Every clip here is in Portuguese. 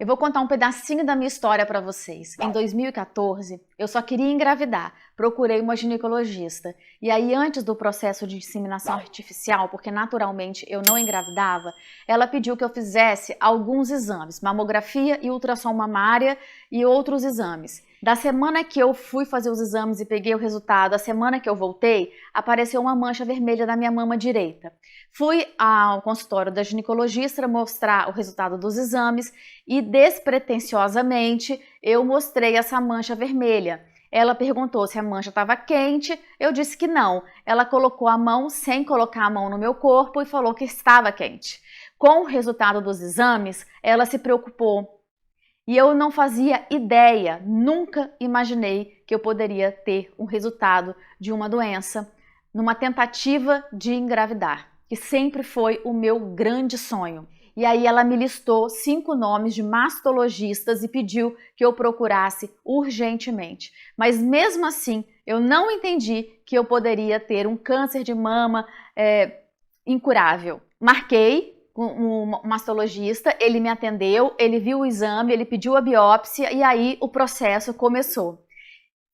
vou contar um pedacinho da minha história para vocês. Em 2014, eu só queria engravidar. Procurei uma ginecologista. E aí, antes do processo de inseminação artificial, porque naturalmente eu não engravidava, ela pediu que eu fizesse alguns exames, mamografia e ultrassom mamária e outros exames. Da semana que eu fui fazer os exames e peguei o resultado, a semana que eu voltei, apareceu uma mancha vermelha na minha mama direita. Fui ao consultório da ginecologista mostrar o resultado dos exames e despretensiosamente eu mostrei essa mancha vermelha. Ela perguntou se a mancha estava quente, eu disse que não. Ela colocou a mão sem colocar a mão no meu corpo e falou que estava quente. Com o resultado dos exames, ela se preocupou. E eu não fazia ideia, nunca imaginei que eu poderia ter um resultado de uma doença numa tentativa de engravidar, que sempre foi o meu grande sonho. E aí ela me listou 5 nomes de mastologistas e pediu que eu procurasse urgentemente. Mas mesmo assim, eu não entendi que eu poderia ter um câncer de mama incurável. Marquei um mastologista, ele me atendeu, ele viu o exame, ele pediu a biópsia e aí o processo começou.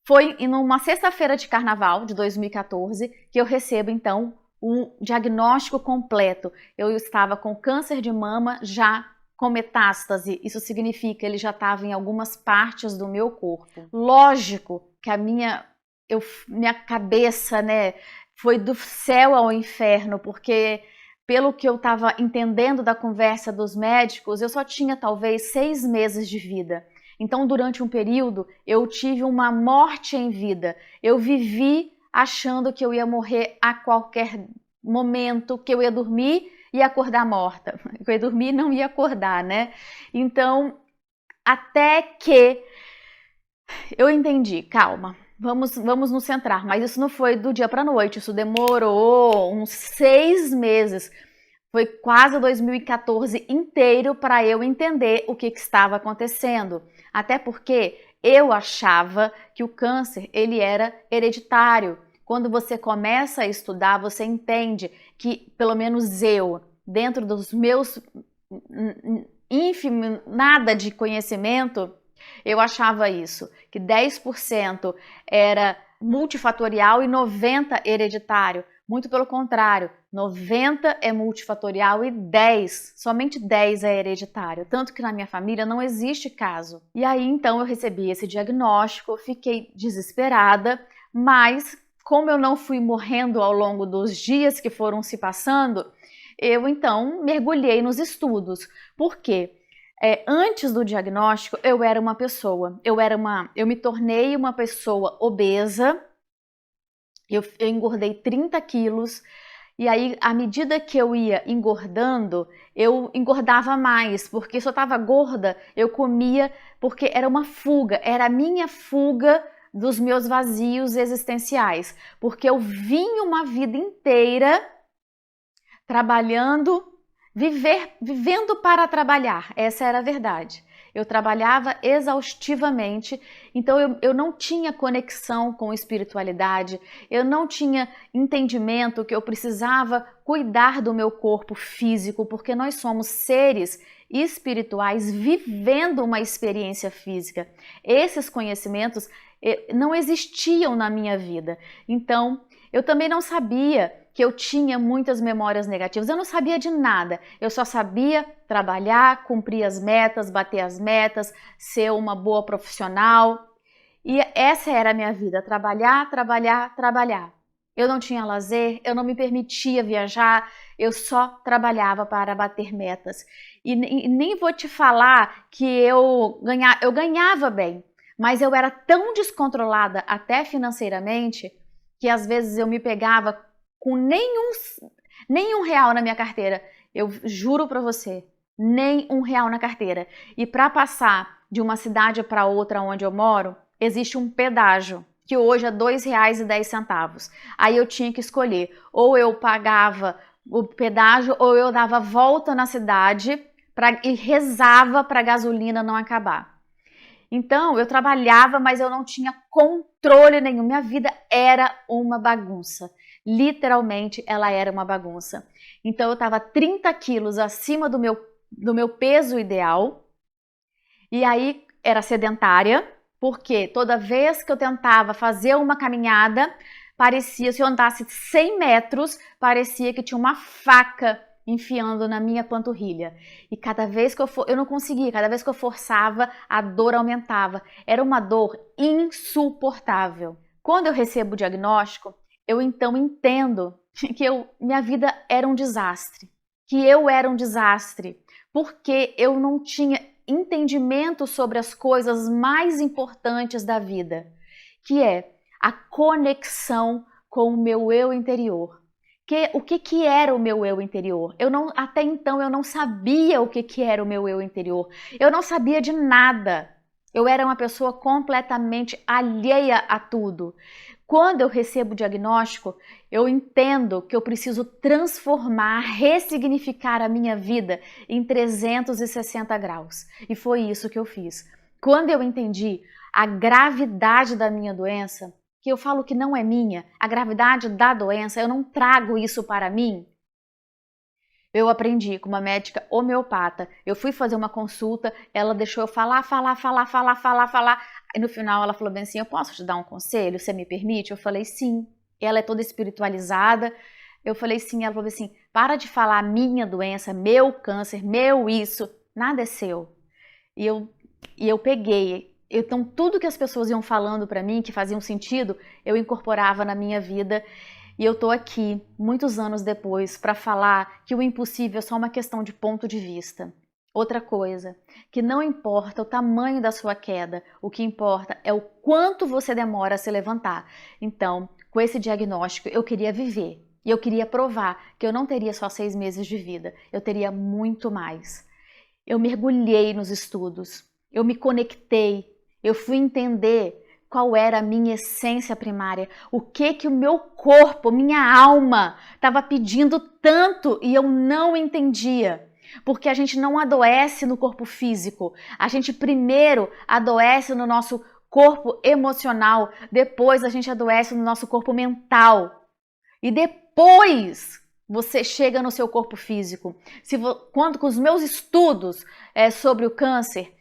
Foi numa sexta-feira de carnaval de 2014 que eu recebo então um diagnóstico completo. Eu estava com câncer de mama já com metástase, isso significa que ele já estava em algumas partes do meu corpo. Lógico que a minha cabeça, né, foi do céu ao inferno, porque pelo que eu estava entendendo da conversa dos médicos, eu só tinha talvez 6 meses de vida. Então, durante um período, eu tive uma morte em vida. Eu vivi achando que eu ia morrer a qualquer momento, que eu ia dormir e acordar morta. Que eu ia dormir e não ia acordar, né? Então, até que eu entendi, calma. Vamos nos centrar, mas isso não foi do dia para a noite, isso demorou uns 6 meses, foi quase 2014 inteiro para eu entender o que estava acontecendo, até porque eu achava que o câncer ele era hereditário. Quando você começa a estudar, você entende que, pelo menos eu, dentro dos meus ínfimo nada de conhecimento, eu achava isso, que 10% era multifatorial e 90% hereditário. Muito pelo contrário, 90% é multifatorial e 10%, somente 10% é hereditário. Tanto que na minha família não existe caso. E aí então eu recebi esse diagnóstico, fiquei desesperada, mas como eu não fui morrendo ao longo dos dias que foram se passando, eu então mergulhei nos estudos. Por quê? Antes do diagnóstico, eu era uma pessoa, eu me tornei uma pessoa obesa, eu engordei 30 quilos, e aí, à medida que eu ia engordando, eu engordava mais, porque se eu estava gorda, eu comia, porque era uma fuga, era a minha fuga dos meus vazios existenciais, porque eu vim uma vida inteira trabalhando, vivendo para trabalhar, essa era a verdade. Eu trabalhava exaustivamente, então eu não tinha conexão com espiritualidade, eu não tinha entendimento que eu precisava cuidar do meu corpo físico, porque nós somos seres espirituais vivendo uma experiência física. Esses conhecimentos não existiam na minha vida, então eu também não sabia que eu tinha muitas memórias negativas. Eu não sabia de nada. Eu só sabia trabalhar, cumprir as metas, bater as metas, ser uma boa profissional. E essa era a minha vida, trabalhar, trabalhar, trabalhar. Eu não tinha lazer, eu não me permitia viajar, eu só trabalhava para bater metas. E nem vou te falar que eu ganhava bem, mas eu era tão descontrolada até financeiramente que às vezes eu me pegava com nenhum real na minha carteira. Eu juro para você, nem R$1 na carteira. E para passar de uma cidade para outra onde eu moro, existe um pedágio, que hoje é R$2,10. Aí eu tinha que escolher, ou eu pagava o pedágio, ou eu dava volta na cidade e rezava para a gasolina não acabar. Então, eu trabalhava, mas eu não tinha controle nenhum. Minha vida era uma bagunça. Literalmente, ela era uma bagunça. Então, eu estava 30 quilos acima do meu peso ideal. E aí era sedentária, porque toda vez que eu tentava fazer uma caminhada, parecia, se eu andasse 100 metros, parecia que tinha uma faca enfiando na minha panturrilha. E cada vez que eu não conseguia, cada vez que eu forçava, a dor aumentava. Era uma dor insuportável. Quando eu recebo o diagnóstico, eu então entendo que minha vida era um desastre. Que eu era um desastre, porque eu não tinha entendimento sobre as coisas mais importantes da vida, que é a conexão com o meu eu interior. O que era o meu eu interior? Até então eu não sabia o que era o meu eu interior. Eu não sabia de nada. Eu era uma pessoa completamente alheia a tudo. Quando eu recebo o diagnóstico, eu entendo que eu preciso transformar, ressignificar a minha vida em 360 graus. E foi isso que eu fiz. Quando eu entendi a gravidade da minha doença, que eu falo que não é minha, a gravidade da doença, eu não trago isso para mim. Eu aprendi com uma médica homeopata. Eu fui fazer uma consulta, ela deixou eu falar. E no final ela falou bem assim, eu posso te dar um conselho? Você me permite? Eu falei sim. Ela é toda espiritualizada. Eu falei sim. Ela falou assim, para de falar minha doença, meu câncer, meu isso. Nada é seu. E eu peguei. Então tudo que as pessoas iam falando para mim, que faziam sentido, eu incorporava na minha vida. E eu tô aqui, muitos anos depois, para falar que o impossível é só uma questão de ponto de vista. Outra coisa, que não importa o tamanho da sua queda, o que importa é o quanto você demora a se levantar. Então, com esse diagnóstico, eu queria viver. E eu queria provar que eu não teria só 6 meses de vida, eu teria muito mais. Eu mergulhei nos estudos, eu me conectei, eu fui entender qual era a minha essência primária, o que o meu corpo, minha alma estava pedindo tanto e eu não entendia. Porque a gente não adoece no corpo físico, a gente primeiro adoece no nosso corpo emocional, depois a gente adoece no nosso corpo mental e depois você chega no seu corpo físico. Quando com os meus estudos sobre o câncer,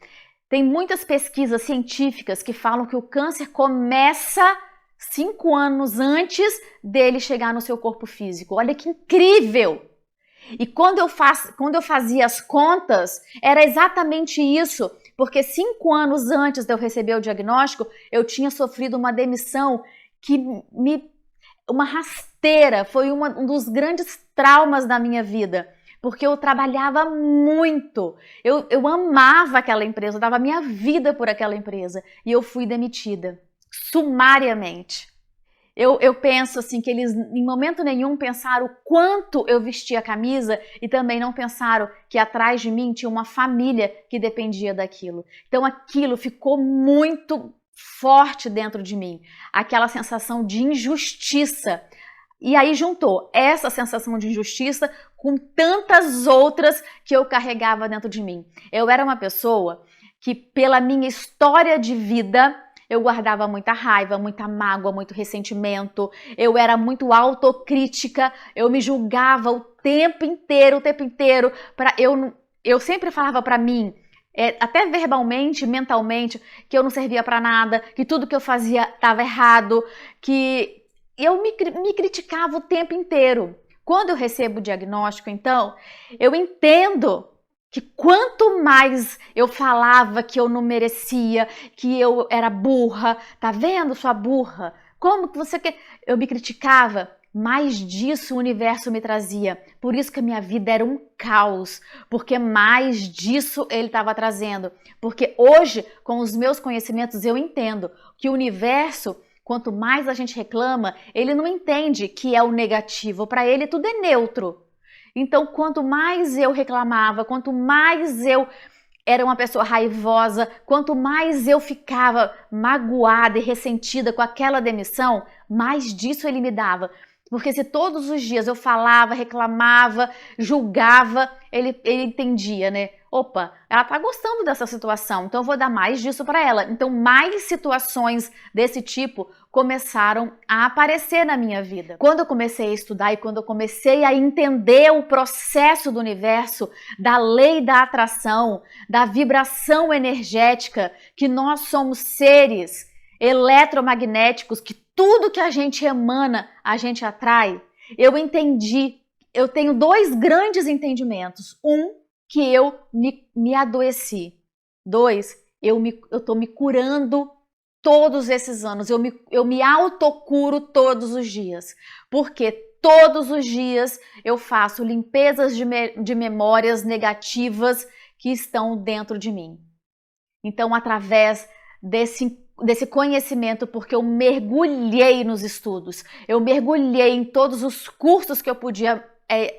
tem muitas pesquisas científicas que falam que o câncer começa 5 anos antes dele chegar no seu corpo físico. Olha que incrível! E quando eu fazia as contas, era exatamente isso, porque 5 anos antes de eu receber o diagnóstico, eu tinha sofrido uma demissão uma rasteira, foi um dos grandes traumas da minha vida. Porque eu trabalhava muito, eu amava aquela empresa, eu dava minha vida por aquela empresa e eu fui demitida, sumariamente. Eu penso assim que eles em momento nenhum pensaram o quanto eu vestia a camisa e também não pensaram que atrás de mim tinha uma família que dependia daquilo. Então aquilo ficou muito forte dentro de mim, aquela sensação de injustiça. E aí juntou essa sensação de injustiça com tantas outras que eu carregava dentro de mim. Eu era uma pessoa que, pela minha história de vida, eu guardava muita raiva, muita mágoa, muito ressentimento. Eu era muito autocrítica, eu me julgava o tempo inteiro. Eu sempre falava para mim, até verbalmente, mentalmente, que eu não servia para nada, que tudo que eu fazia estava errado, que eu me criticava o tempo inteiro. Quando eu recebo o diagnóstico, então, eu entendo que quanto mais eu falava que eu não merecia, que eu era burra, tá vendo, sua burra? Como que você quer? Eu me criticava, mais disso o universo me trazia. Por isso que a minha vida era um caos, porque mais disso ele estava trazendo. Porque hoje, com os meus conhecimentos, eu entendo que o universo, quanto mais a gente reclama, ele não entende que é o negativo. Para ele tudo é neutro. Então, quanto mais eu reclamava, quanto mais eu era uma pessoa raivosa, quanto mais eu ficava magoada e ressentida com aquela demissão, mais disso ele me dava. Porque se todos os dias eu falava, reclamava, julgava, ele entendia, né? opa, ela tá gostando dessa situação, então eu vou dar mais disso para ela. Então mais situações desse tipo começaram a aparecer na minha vida. Quando eu comecei a estudar e quando eu comecei a entender o processo do universo, da lei da atração, da vibração energética, que nós somos seres eletromagnéticos, que tudo que a gente emana, a gente atrai, eu entendi. Eu tenho dois grandes entendimentos. Um, que eu me adoeci. Dois, eu tô me curando todos esses anos. Eu me autocuro todos os dias. Porque todos os dias eu faço limpezas de memórias negativas que estão dentro de mim. Então, através desse conhecimento, porque eu mergulhei nos estudos, eu mergulhei em todos os cursos que eu podia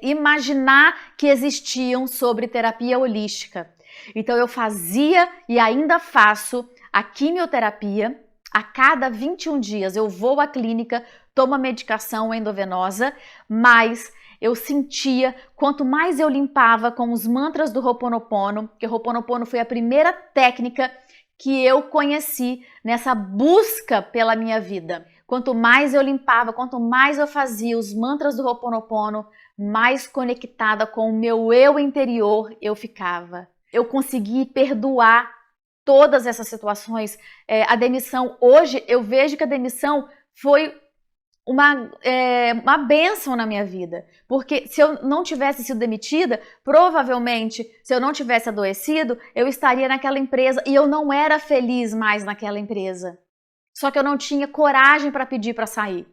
imaginar que existiam sobre terapia holística. Então eu fazia e ainda faço a quimioterapia. A cada 21 dias eu vou à clínica, tomo a medicação endovenosa, mas eu sentia, quanto mais eu limpava com os mantras do Ho'oponopono, que o Ho'oponopono foi a primeira técnica que eu conheci nessa busca pela minha vida. Quanto mais eu limpava, quanto mais eu fazia os mantras do Ho'oponopono, mais conectada com o meu eu interior eu ficava. Eu consegui perdoar todas essas situações. A demissão, hoje eu vejo que a demissão foi uma bênção na minha vida. Porque se eu não tivesse sido demitida, provavelmente, se eu não tivesse adoecido, eu estaria naquela empresa e eu não era feliz mais naquela empresa. Só que eu não tinha coragem para pedir para sair.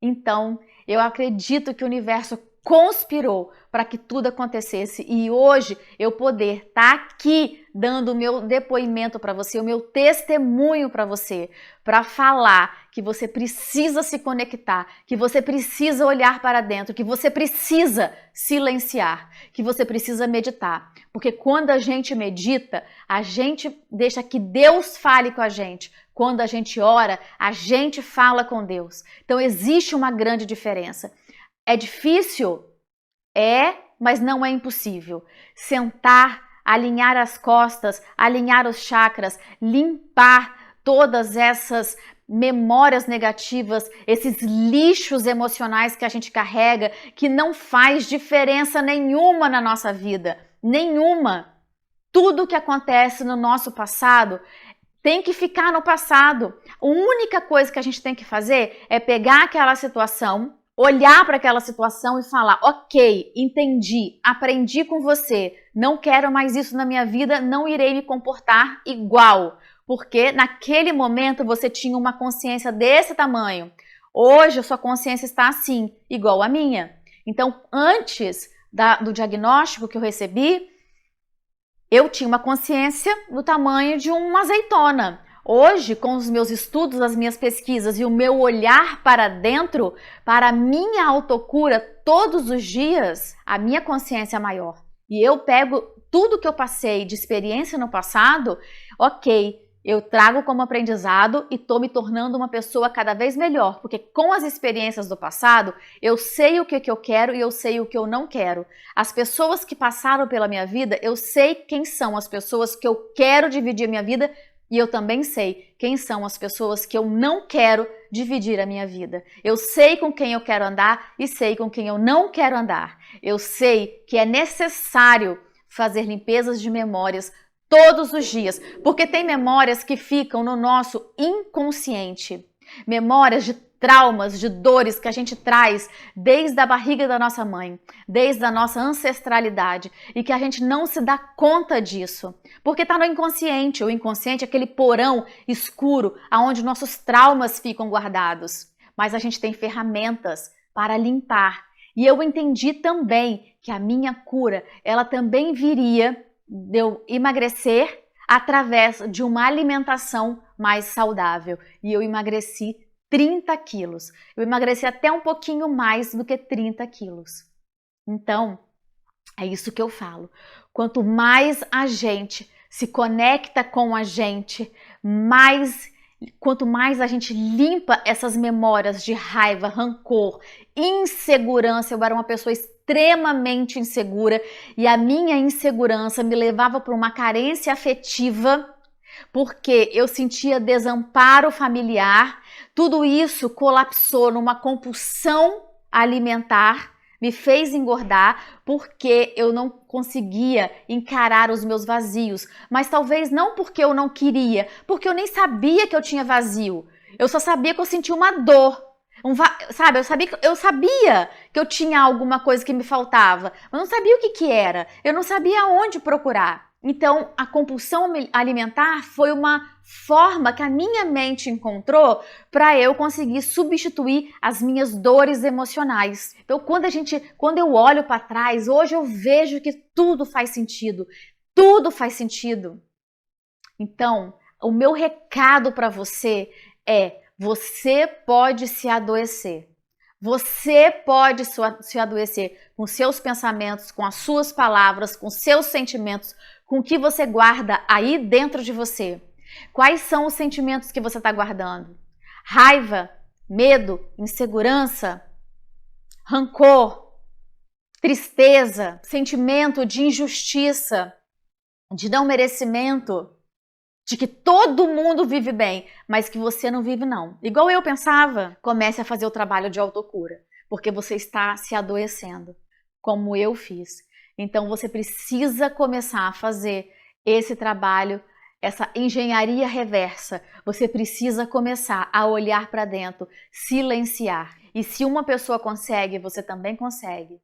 Então, eu acredito que o universo conspirou para que tudo acontecesse e hoje eu poder estar aqui dando o meu depoimento para você, o meu testemunho para você, para falar que você precisa se conectar, que você precisa olhar para dentro, que você precisa silenciar, que você precisa meditar. Porque quando a gente medita, a gente deixa que Deus fale com a gente. Quando a gente ora, a gente fala com Deus. Então existe uma grande diferença. É difícil? Mas não é impossível. Sentar, alinhar as costas, alinhar os chakras, limpar todas essas memórias negativas, esses lixos emocionais que a gente carrega, que não faz diferença nenhuma na nossa vida. Nenhuma. Tudo que acontece no nosso passado tem que ficar no passado. A única coisa que a gente tem que fazer é pegar aquela situação, olhar para aquela situação e falar, ok, entendi, aprendi com você, não quero mais isso na minha vida, não irei me comportar igual, porque naquele momento você tinha uma consciência desse tamanho. Hoje a sua consciência está assim, igual a minha. Então, antes do diagnóstico que eu recebi, eu tinha uma consciência do tamanho de uma azeitona. Hoje, com os meus estudos, as minhas pesquisas e o meu olhar para dentro, para a minha autocura todos os dias, a minha consciência é maior. E eu pego tudo que eu passei de experiência no passado, ok, eu trago como aprendizado e estou me tornando uma pessoa cada vez melhor, porque com as experiências do passado, eu sei o que eu quero e eu sei o que eu não quero. As pessoas que passaram pela minha vida, eu sei quem são as pessoas que eu quero dividir a minha vida e eu também sei quem são as pessoas que eu não quero dividir a minha vida. Eu sei com quem eu quero andar e sei com quem eu não quero andar. Eu sei que é necessário fazer limpezas de memórias todos os dias, porque tem memórias que ficam no nosso inconsciente, memórias de traumas, de dores que a gente traz desde a barriga da nossa mãe, desde a nossa ancestralidade e que a gente não se dá conta disso, porque está no inconsciente. O inconsciente é aquele porão escuro onde nossos traumas ficam guardados, mas a gente tem ferramentas para limpar. E eu entendi também que a minha cura, ela também viria de eu emagrecer através de uma alimentação mais saudável. E eu emagreci 30 quilos. Eu emagreci até um pouquinho mais do que 30 quilos. Então, é isso que eu falo. Quanto mais a gente se conecta com a gente, quanto mais a gente limpa essas memórias de raiva, rancor, insegurança. Eu era uma pessoa extremamente insegura e a minha insegurança me levava para uma carência afetiva, porque eu sentia desamparo familiar. Tudo isso colapsou numa compulsão alimentar, me fez engordar porque eu não conseguia encarar os meus vazios. Mas talvez não porque eu não queria, porque eu nem sabia que eu tinha vazio. Eu só sabia que eu sentia uma dor. Sabe, eu sabia que eu tinha alguma coisa que me faltava, mas não sabia o que era. Eu não sabia onde procurar. Então, a compulsão alimentar foi uma forma que a minha mente encontrou para eu conseguir substituir as minhas dores emocionais. Então, quando eu olho para trás, hoje eu vejo que tudo faz sentido. Tudo faz sentido. Então, o meu recado para você é: você pode se adoecer. Você pode se adoecer com seus pensamentos, com as suas palavras, com seus sentimentos, com o que você guarda aí dentro de você. Quais são os sentimentos que você está guardando? Raiva, medo, insegurança, rancor, tristeza, sentimento de injustiça, de não merecimento, de que todo mundo vive bem, mas que você não vive não. Igual eu pensava, comece a fazer o trabalho de autocura, porque você está se adoecendo, como eu fiz. Então você precisa começar a fazer esse trabalho, essa engenharia reversa. Você precisa começar a olhar para dentro, silenciar. E se uma pessoa consegue, você também consegue.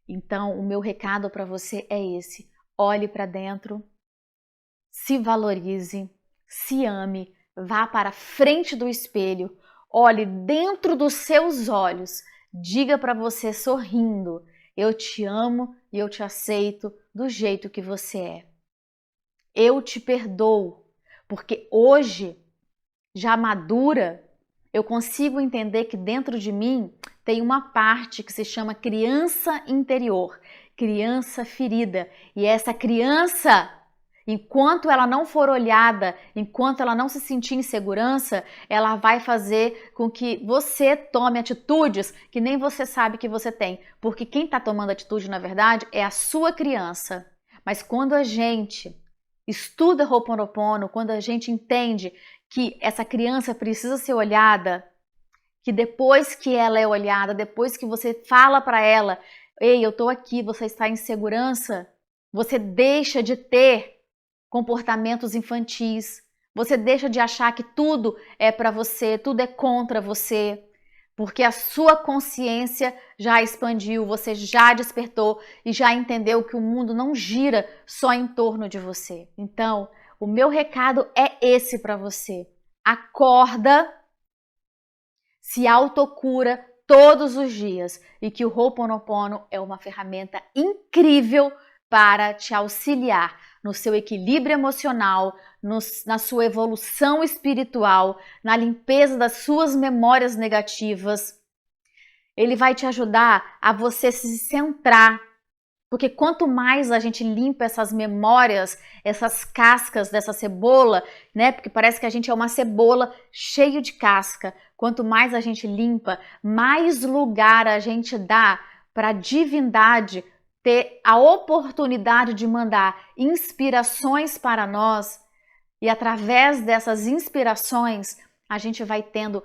Então o meu recado para você é esse: olhe para dentro, se valorize, se ame, vá para a frente do espelho, olhe dentro dos seus olhos, diga para você sorrindo: eu te amo e eu te aceito do jeito que você é. Eu te perdoo, porque hoje, já madura, eu consigo entender que dentro de mim tem uma parte que se chama criança interior, criança ferida. E essa criança, enquanto ela não for olhada, enquanto ela não se sentir em segurança, ela vai fazer com que você tome atitudes que nem você sabe que você tem. Porque quem está tomando atitude, na verdade, é a sua criança. Mas quando a gente estuda Ho'oponopono, quando a gente entende que essa criança precisa ser olhada, que depois que ela é olhada, depois que você fala para ela: ei, eu estou aqui, você está em segurança, você deixa de ter comportamentos infantis, você deixa de achar que tudo é para você, tudo é contra você, porque a sua consciência já expandiu, você já despertou e já entendeu que o mundo não gira só em torno de você. Então, o meu recado é esse para você: acorda, se autocura todos os dias, e que o Ho'oponopono é uma ferramenta incrível para te auxiliar no seu equilíbrio emocional, na sua evolução espiritual, na limpeza das suas memórias negativas. Ele vai te ajudar a você se centrar, porque quanto mais a gente limpa essas memórias, essas cascas dessa cebola, né? Porque parece que a gente é uma cebola cheia de casca. Quanto mais a gente limpa, mais lugar a gente dá para a divindade ter a oportunidade de mandar inspirações para nós, e através dessas inspirações a gente vai tendo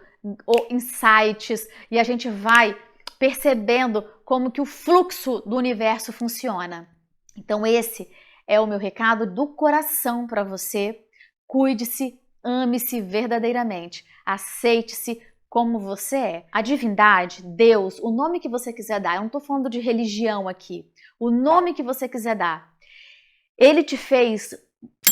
insights e a gente vai percebendo como que o fluxo do universo funciona. Então esse é o meu recado do coração para você. Cuide-se, ame-se verdadeiramente, aceite-se como você é. A divindade, Deus, o nome que você quiser dar, eu não estou falando de religião aqui, o nome que você quiser dar, ele te fez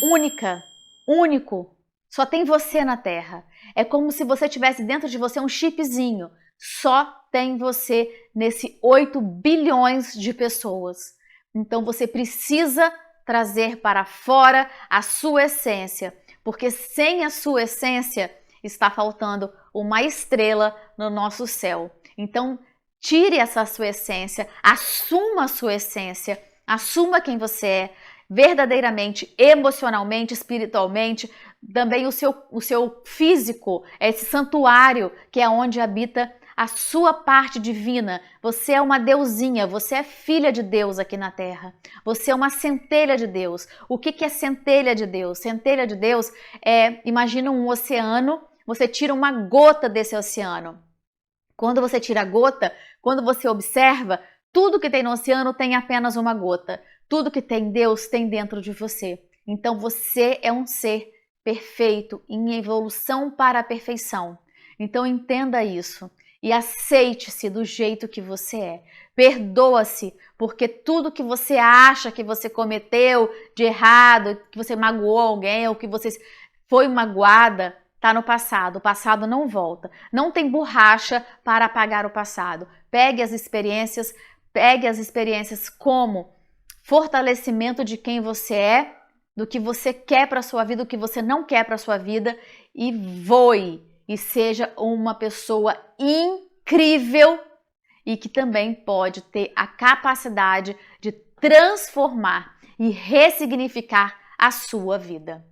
única, único, só tem você na Terra. É como se você tivesse dentro de você um chipzinho, só tem você nesse 8 bilhões de pessoas. Então você precisa trazer para fora a sua essência, porque sem a sua essência está faltando uma estrela no nosso céu. Então tire essa sua essência, assuma a sua essência, assuma quem você é, verdadeiramente, emocionalmente, espiritualmente, também o seu físico, esse santuário que é onde habita a sua parte divina. Você é uma deusinha, você é filha de Deus aqui na Terra. Você é uma centelha de Deus. O que é centelha de Deus? Centelha de Deus imagina um oceano, você tira uma gota desse oceano. Quando você tira a gota, quando você observa, tudo que tem no oceano tem apenas uma gota. Tudo que tem Deus tem dentro de você. Então você é um ser perfeito, em evolução para a perfeição. Então entenda isso e aceite-se do jeito que você é. Perdoa-se, porque tudo que você acha que você cometeu de errado, que você magoou alguém ou que você foi magoada, está no passado. O passado não volta. Não tem borracha para apagar o passado. Pegue as experiências como fortalecimento de quem você é, do que você quer para a sua vida, do que você não quer para a sua vida, e voe e seja uma pessoa incrível e que também pode ter a capacidade de transformar e ressignificar a sua vida.